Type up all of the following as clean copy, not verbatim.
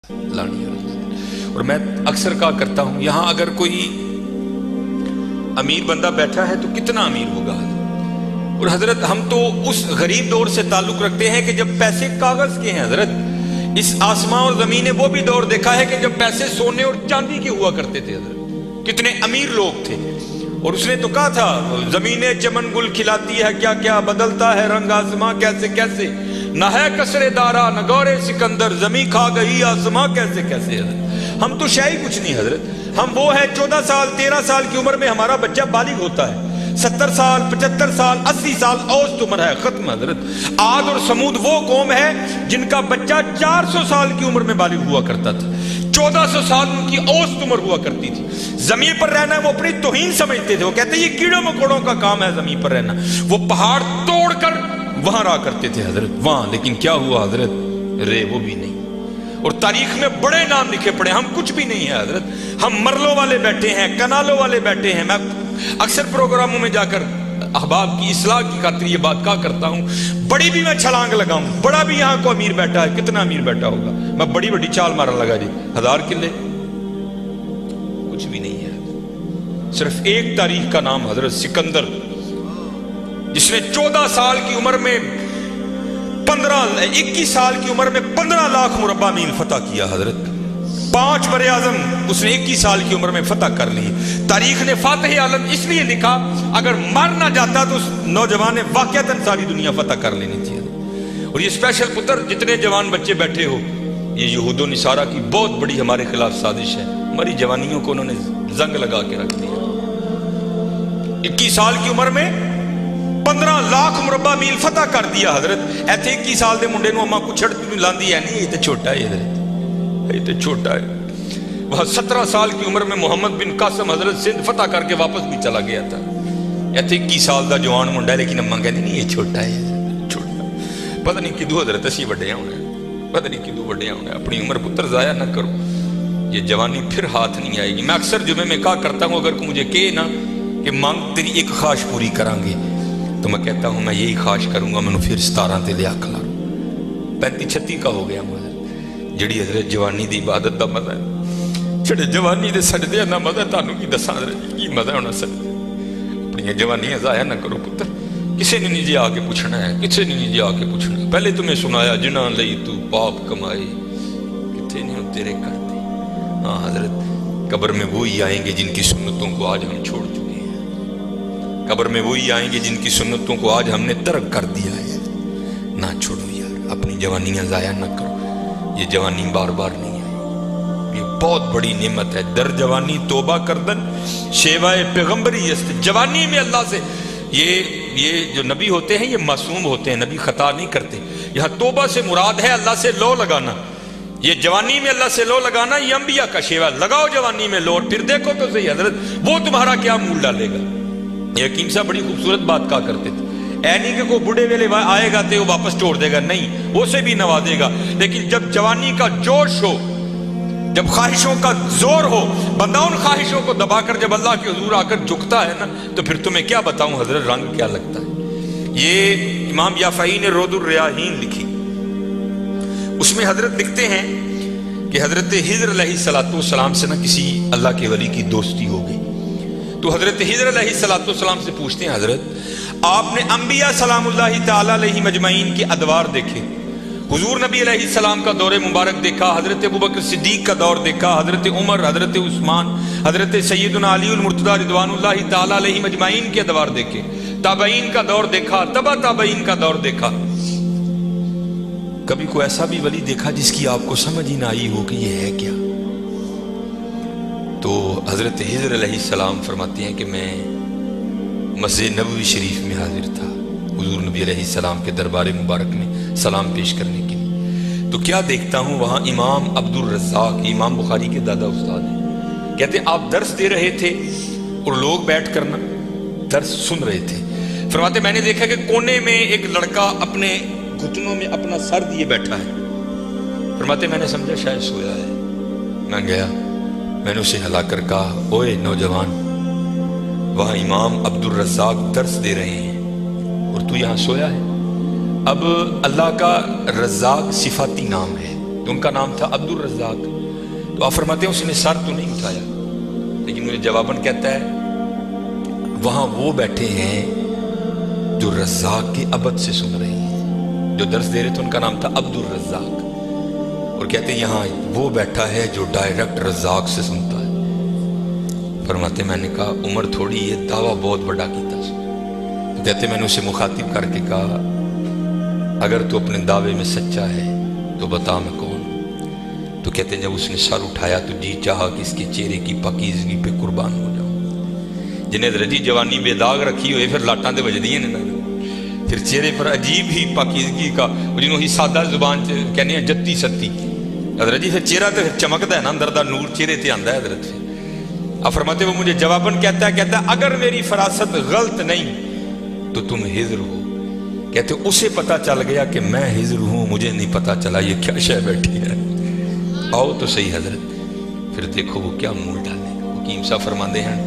لانی اور میں اکثر کہا کرتا ہوں یہاں اگر کوئی امیر بندہ بیٹھا ہے تو کتنا امیر ہوگا، اور حضرت ہم تو اس غریب دور سے تعلق رکھتے ہیں کہ جب پیسے کاغذ کے ہیں حضرت. اس آسمان اور زمین نے وہ بھی دور دیکھا ہے کہ جب پیسے سونے اور چاندی کے ہوا کرتے تھے حضرت. کتنے امیر لوگ تھے، اور اس نے تو کہا تھا زمینیں چمن گل کھلاتی ہے کیا کیا، بدلتا ہے رنگ آسماں کیسے کیسے، نہ ہے کسرے دارا نہ گورے سکندر، زمین کھا گئی آسماں کیسے کیسے. حضرت ہم تو شاید کچھ نہیں حضرت، ہم وہ ہیں 14 سال 13 سال کی عمر میں ہمارا بچہ بالغ ہوتا ہے، 70 سال 75 سال 80 سال اوسط عمر ہے، ختم حضرت. عاد اور سمود وہ قوم ہے جن کا بچہ 400 سال کی عمر میں بالغ ہوا کرتا تھا، 1400 سال ان کی اوسط عمر ہوا کرتی تھی. زمین پر رہنا وہ اپنی توہین سمجھتے تھے، وہ کہتے ہیں یہ کیڑوں مکوڑوں کا کام ہے زمین پر رہنا. وہ پہاڑ توڑ کر وہاں رہا کرتے تھے حضرت وہاں، لیکن کیا ہوا حضرت، رے وہ بھی نہیں. اور تاریخ میں بڑے نام لکھے پڑے، ہم کچھ بھی نہیں ہے حضرت. ہم مرلوں والے بیٹھے ہیں، کنالوں والے بیٹھے ہیں. میں اکثر پروگراموں میں جا کر احباب کی اصلاح کی خاطر یہ بات کہا کرتا ہوں، بڑی بھی میں چھلانگ لگاؤں، بڑا بھی یہاں کو امیر بیٹھا ہے، کتنا امیر بیٹھا ہوگا، میں بڑی بڑی چال مارن لگا جی 1000 کلے، کچھ بھی نہیں ہے. صرف ایک تاریخ کا نام حضرت سکندر، جس نے 14 سال کی عمر میں 21 سال کی عمر میں 15 لاکھ مربع میل فتح کیا حضرت. 5 بر اعظم اس نے 21 سال کی عمر میں فتح کر لی. تاریخ نے فاتح عالم اس لیے لکھا، اگر مر نہ جاتا تو اس نوجوان نے واقعتاً ساری دنیا فتح کر لینی تھی. اور یہ اسپیشل پتر جتنے جوان بچے بیٹھے ہو، یہ یہود و نصارہ کی بہت بڑی ہمارے خلاف سازش ہے. ہماری جوانیوں کو انہوں نے زنگ لگا کے رکھ دیا. 21 سال کی عمر میں 15 لاکھ مربع میل فتح کر دیا حضرت. ایتھے 21 سال دے منڈے نو اما کچھڑ لاندی ہے نہیں، یہ تو چھوٹا ہے حضرت، یہ تو چھوٹا ہے. وہاں 17 سال کی عمر میں محمد بن قاسم حضرت سندھ فتح کر کے واپس بھی چلا گیا تھا. ایتھے 21 سال دا جوان منڈا ہے، لیکن اما کہندی نہیں یہ چھوٹا ہے، چھوٹا. پتہ نہیں کدو حضرت اسی وڈے ہونے، پتہ نہیں کدو وڈے ہونے. اپنی عمر پتر ضائع نہ کرو، یہ جوانی پھر ہاتھ نہیں آئے گی. میں اکثر جمعے میں کہا کرتا ہوں، اگر کوئی مجھے کہے نا کہ مانگ تیری ایک خواہش پوری کریں گے، تو میں کہتا ہوں میں یہی خواہش کروں گا میں پھر 17 تے لیا کھلا 35-36 کا ہو گیا حضرت. جڑی حضرت جوانی دی عبادت دا مزہ ہے، جڑے جوانی دے سجدے دا مزہ تانوں کی دساں حضرت کی مزہ ہونا سجدے. اپنی جوانیاں ضائع نہ کرو پتر، کسے نے نہیں جی آ کے پوچھنا ہے، کسے نے نہیں جی آ کے پوچھنا ہے. پہلے تمہیں سنایا جنہاں لئی تو پاپ کمائے، کتنے نہیں تیرے کرتے. ہاں حضرت قبر میں وہی آئیں گے جن کی سنتوں کو آج ہم چھوڑ چکے ہیں. قبر میں وہی آئیں گے جن کی سنتوں کو آج ہم نے ترک کر دیا ہے. نہ چھوڑو یار، اپنی جوانیاں ضائع نہ کرو. یہ جوانی بار بار نہیں آئی، یہ بہت بڑی نعمت ہے. در جوانی توبہ کردن شیوائے پیغمبری است. جوانی میں اللہ سے، یہ جو نبی ہوتے ہیں یہ معصوم ہوتے ہیں، نبی خطا نہیں کرتے. یہاں توبہ سے مراد ہے اللہ سے لو لگانا. یہ جوانی میں اللہ سے لو لگانا یہ انبیاء کا شیوا. لگاؤ جوانی میں لو، پھر دیکھو تو صحیح حضرت وہ تمہارا کیا مول ڈالے گا. یہ حکیم صاحب بڑی خوبصورت بات کہا کرتے تھے، اے نہیں کہ کوئی بڑھے ویلے آئے گا تو وہ واپس چھوڑ دے گا، نہیں، وہ سے بھی نوازے گا. لیکن جب جوانی کا جوش ہو، جب خواہشوں کا زور ہو، بندہ ان خواہشوں کو دبا کر جب اللہ کے حضور آ کر جھکتا ہے نا، تو پھر تمہیں کیا بتاؤں حضرت رنگ کیا لگتا ہے. یہ امام یافعی نے رود الریاحین لکھی، اس میں حضرت لکھتے ہیں کہ حضرت خضر علیہ السلام سے نا کسی اللہ کے ولی کی دوستی ہو گئی. تو حضرت خضر علیہ السلام سے پوچھتے ہیں حضرت آپ نے انبیاء سلام اللہ تعالیٰ علیہ مجمعین کے ادوار دیکھے، حضور نبی علیہ السلام کا دور مبارک دیکھا، حضرت ابوبکر صدیق کا دور دیکھا، حضرت عمر، حضرت عثمان، حضرت سیدنا علی المرتضی رضوان اللہ تعالیٰ علیہ مجمعین کے ادوار دیکھے، تابعین کا دور دیکھا، تبع تابعین کا دور دیکھا. کبھی کوئی ایسا بھی ولی دیکھا جس کی آپ کو سمجھ ہی نہ آئی ہو کہ یہ ہے کیا؟ تو حضرت خضر علیہ السلام فرماتے ہیں کہ میں مسجد نبوی شریف میں حاضر تھا حضور نبی علیہ السلام کے دربار مبارک میں سلام پیش کرنے کے لیے. تو کیا دیکھتا ہوں وہاں امام عبد الرزاق، امام بخاری کے دادا استاد ہیں، کہتے ہیں آپ درس دے رہے تھے اور لوگ بیٹھ کر نا درس سن رہے تھے. فرماتے میں نے دیکھا کہ کونے میں ایک لڑکا اپنے گھٹنوں میں اپنا سر دیے بیٹھا ہے. فرماتے میں نے سمجھا شاید سویا ہے. میں گیا، میں نے اسے ہلا کر کہا اوئے نوجوان، وہاں امام عبد الرزاق درس دے رہے ہیں اور تو یہاں سویا ہے. اب اللہ کا رزاق صفاتی نام ہے، تو ان کا نام تھا عبد الرزاق. تو آپ فرماتے ہیں اس نے سر تو نہیں اٹھایا، لیکن مجھے جواباً کہتا ہے وہاں وہ بیٹھے ہیں جو رزاق کے ابد سے سن رہے ہیں. جو درس دے رہے تھے ان کا نام تھا عبد الرزاق، اور کہتے ہیں یہاں وہ بیٹھا ہے جو ڈائریکٹ رزاق سے سنتا ہے. فرماتے میں نے کہا عمر تھوڑی یہ دعویٰ بہت بڑا کیتا. تو کہتے میں نے اسے مخاطب کر کے کہا اگر تو اپنے دعوے میں سچا ہے تو بتا میں کون. تو کہتے ہیں جب اس نے سر اٹھایا تو جی چاہا کہ اس کے چہرے کی پاکیزگی پہ قربان ہو جاؤں. جنہیں درجی جوانی بے داغ رکھی ہوئے پھر لاٹاں دے وجدی ہیں نا، پھر چہرے پر عجیب ہی پاکیزگی کا جنہوں ہی سادہ زبان کہنے ہیں جتی ستی حضرت جی. پھر چہرہ تو چمکتا ہے نا، اندر دا نور چہرے تے آندا ہے حضرت. آپ فرماتے وہ مجھے جواباً کہتا ہے اگر میری فراست غلط نہیں تو تم ہجر ہو. کہتے اسے پتا چل گیا کہ میں ہجر ہوں، مجھے نہیں پتا چلا یہ کیا شے بیٹھی ہے. آؤ تو صحیح حضرت. پھر دیکھو وہ کیا منہ ڈالے. حکیم صاحب فرماندے ہیں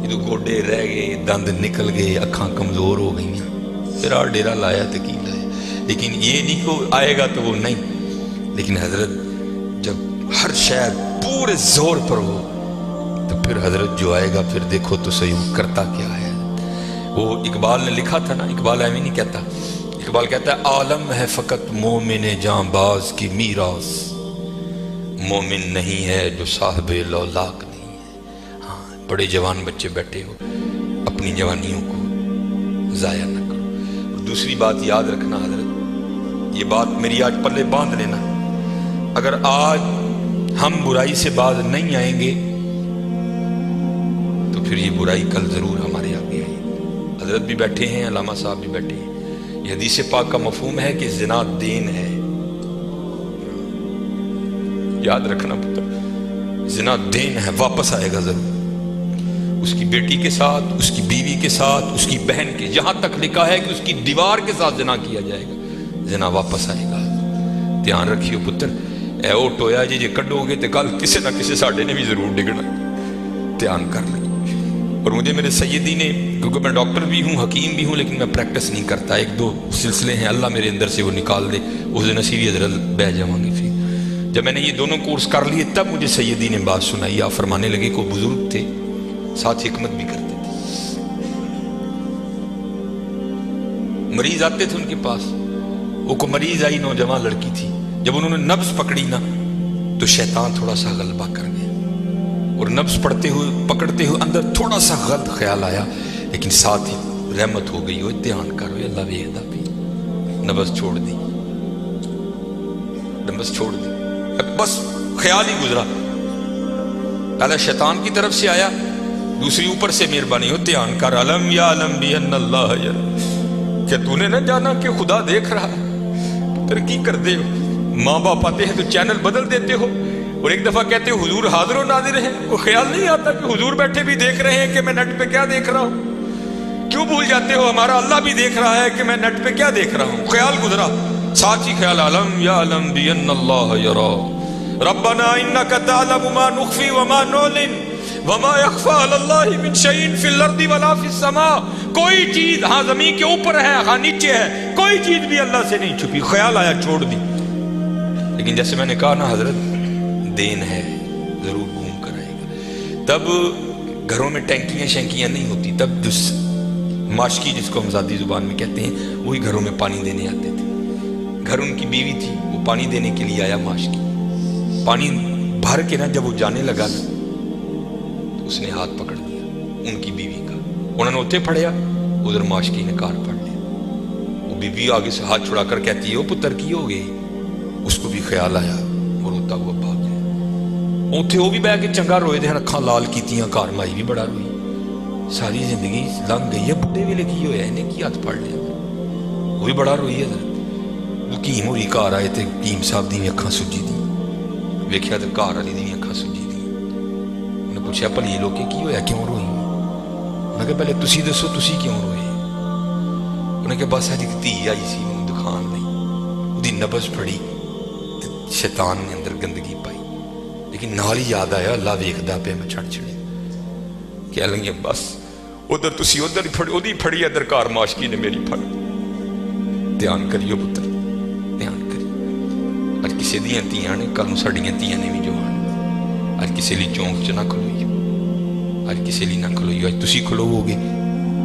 یہ گوڈے رہ گئے، دند نکل گئے، اکھاں کمزور ہو گئی ہیں. پھر آ ڈیرا لایا تو کی لایا، لیکن یہ نہیں کہ آئے گا تو وہ نہیں. لیکن حضرت جب ہر شے پورے زور پر ہو تو پھر حضرت جو آئے گا پھر دیکھو تو صحیح وہ کرتا کیا ہے. وہ اقبال نے لکھا تھا نا، اقبال ایویں نہیں کہتا. اقبال کہتا ہے عالم ہے فقط مومن جاں باز کی میراث، مومن نہیں ہے جو صاحب لولاک نہیں ہے. ہاں بڑے جوان بچے بیٹھے ہو، اپنی جوانیوں کو ضائع نہ کرو. اور دوسری بات یاد رکھنا حضرت، یہ بات میری آج پلے باندھ لینا، اگر آج ہم برائی سے باز نہیں آئیں گے تو پھر یہ برائی کل ضرور ہمارے آگے آئے. حضرت بھی بیٹھے ہیں، علامہ صاحب بھی بیٹھے ہیں. یہ حدیث پاک کا مفہوم ہے کہ زنا دین ہے. یاد رکھنا پتر، زنا دین ہے، واپس آئے گا ضرور. اس کی بیٹی کے ساتھ، اس کی بیوی کے ساتھ، اس کی بہن کے، جہاں تک لکھا ہے کہ اس کی دیوار کے ساتھ زنا کیا جائے گا، زنا واپس آئے گا. دھیان رکھیو پتر، اے او ٹویا جی جے کڈو گے تو کل کسی نہ کسی ساڈے نے بھی ضرور ڈگنا. دھیان کر لیں. اور مجھے میرے سیدی نے، کیونکہ میں ڈاکٹر بھی ہوں، حکیم بھی ہوں، لیکن میں پریکٹس نہیں کرتا. ایک دو سلسلے ہیں، اللہ میرے اندر سے وہ نکال دے، اس دن اسی بھی حضرت بہ جاؤں گے. پھر جب میں نے یہ دونوں کورس کر لیے تب مجھے سیدی نے بات سنائی. آپ فرمانے لگے کو بزرگ تھے، ساتھ حکمت بھی کرتے تھے. مریض آتے تھے ان کے پاس، وہ کو مریض آئی، نوجوان لڑکی تھی. جب انہوں نے نبض پکڑی نا تو شیطان تھوڑا سا غلبہ کر گیا، اور نبض پڑھتے ہوئے پکڑتے ہوئے اندر تھوڑا سا غلط خیال آیا، لیکن ساتھ ہی رحمت ہو گئی. وہ دھیان کرو اللہ ویکھدا پئی. نبض چھوڑ دی، نبض چھوڑ دی، بس خیال ہی گزرا. پہلے شیطان کی طرف سے آیا، دوسری اوپر سے مہربانی ہو. دھیان کر، علم یا علم بھی ان اللہ یرا. کیا تو نے نہ جانا کہ خدا دیکھ رہا ہے؟ ترقی کر دے ہو، ماں باپ آتے ہیں تو چینل بدل دیتے ہو، اور ایک دفعہ کہتے ہو حضور حاضر و ناظر ہیں. وہ خیال نہیں آتا کہ حضور بیٹھے بھی دیکھ رہے ہیں کہ میں نیٹ پہ کیا دیکھ رہا ہوں؟ کیوں بھول جاتے ہو ہمارا اللہ بھی دیکھ رہا ہے کہ میں نیٹ پہ کیا دیکھ رہا ہوں؟ خیال گزرا، ساتھ ہی خیال علم یا علم بھی ان اللہ یرا. ربنا انک تعلم ما نخفی وما نعلن وما یخفی علی اللہ من شیء فی الارض ولا فی السماء. کوئی چیز ہاں زمین کے اوپر ہے، ہاں نیچے ہے، کوئی چیز بھی اللہ سے نہیں چھپی. خیال آیا، چھوڑ دی. لیکن جیسے میں نے کہا نا حضرت، دین ہے، ضرور گھوم کر آئے گا. تب گھروں میں ٹینکیاں شینکیاں نہیں ہوتی. تب جو ماشکی جس کو ہم ذاتی زبان میں کہتے ہیں، وہی گھروں میں پانی دینے آتے تھے. گھر ان کی بیوی تھی، وہ پانی دینے کے لیے آیا. ماشکی پانی بھر کے نا جب وہ جانے لگا نا تو اس نے ہاتھ پکڑ دیا ان کی بیوی کا. انہوں نے اتنے پھڑیا، ادھر ماشکی نے کار پڑ لیا. وہ بیوی آگے سے ہاتھ چھڑا کر کہتی ہے وہ پتر کی ہو گئی. اس کو بھی خیال آیا، وہ روتا ہوا بھاگ گیا. اتنے وہ بھی بہ کے چنگا روئے دے، اکھاں لال کیتیاں. گھر مائی بھی بڑا روئی. ساری زندگی لنگ گئی ہے، بڈھے ویلے کی ہویا، انہیں کی ہاتھ پڑ لیا. وہ بھی بڑا روئی ہے. حکیم ہوئی گھر آئے تو حکیم صاحب دی اکھاں سجی دی. ویکھیا تو گھر والی دی اکھاں سجی دی. انہیں پوچھا بھلی لوگ کی ہویا، کیوں روئی؟ انہیں کہا پہلے تسی دسو تسی کیوں روئے؟ انہیں کہا بس اج دھی آئی سی مینوں دکھان لئی، اودی نبض پھڑی، شیطان نے اندر گندگی پائی. لیکن نال ہی یاد آیا اللہ ویکھدا پیا، میں چھڑ چھڑے کہہ لیں گے بس ادھر تسی ادھر اودی پھڑی، ادھر کار ماشکی نے میری پھڑ. دھیان کریو پتر، دھیان کریو. اج ਕਿਸੇ ਦੀਆਂ ਧੀਆਂ ਨੇ, ਕੱਲ ਨੂੰ ਸਾਡੀਆਂ ਧੀਆਂ ਨੇ ਵੀ ਜੋ ਆਉਣ। ਅੱਜ ਕਿਸੇ ਲਈ ਚੌਂਕ 'ਚ ਨਾ ਖਲੋਈਓ, ਅੱਜ ਕਿਸੇ ਲਈ ਨਾ ਖਲੋਈਓ, ਅੱਜ ਤੁਸੀਂ ਖਲੋਵੋਗੇ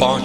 5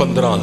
15